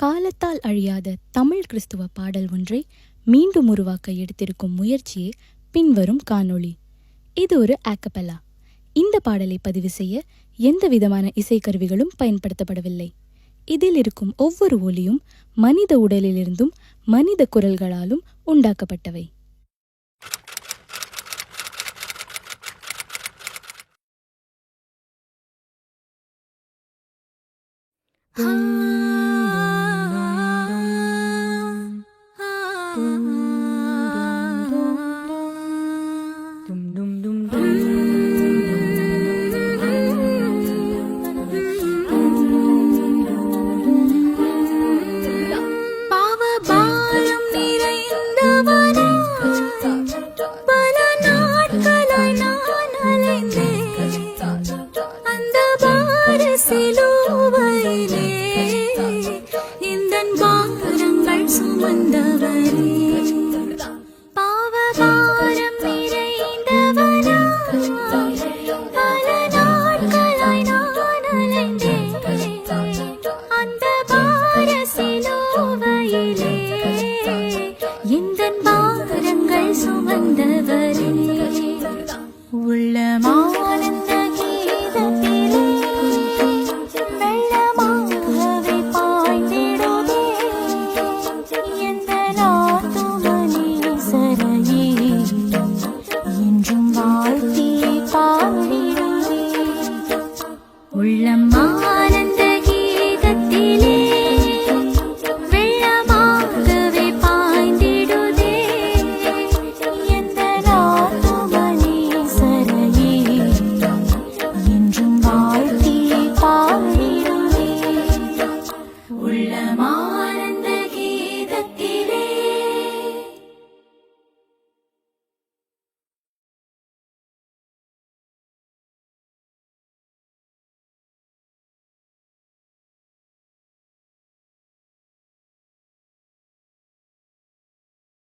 காலத்தால் அழியாத தமிழ் கிறிஸ்துவ பாடல் ஒன்றை மீண்டும் உருவாக்க எடுத்திருக்கும் முயற்சியே பின்வரும் காணொளி. இது ஒரு ஆக்கப்பெல்லா. இந்த பாடலை பதிவு செய்ய எந்த விதமான இசைக்கருவிகளும் பயன்படுத்தப்படவில்லை. இதில் இருக்கும் ஒவ்வொரு ஒலியும் மனித உடலிலிருந்தும் மனித குரல்களாலும் உண்டாக்கப்பட்டவை. உள்ளமா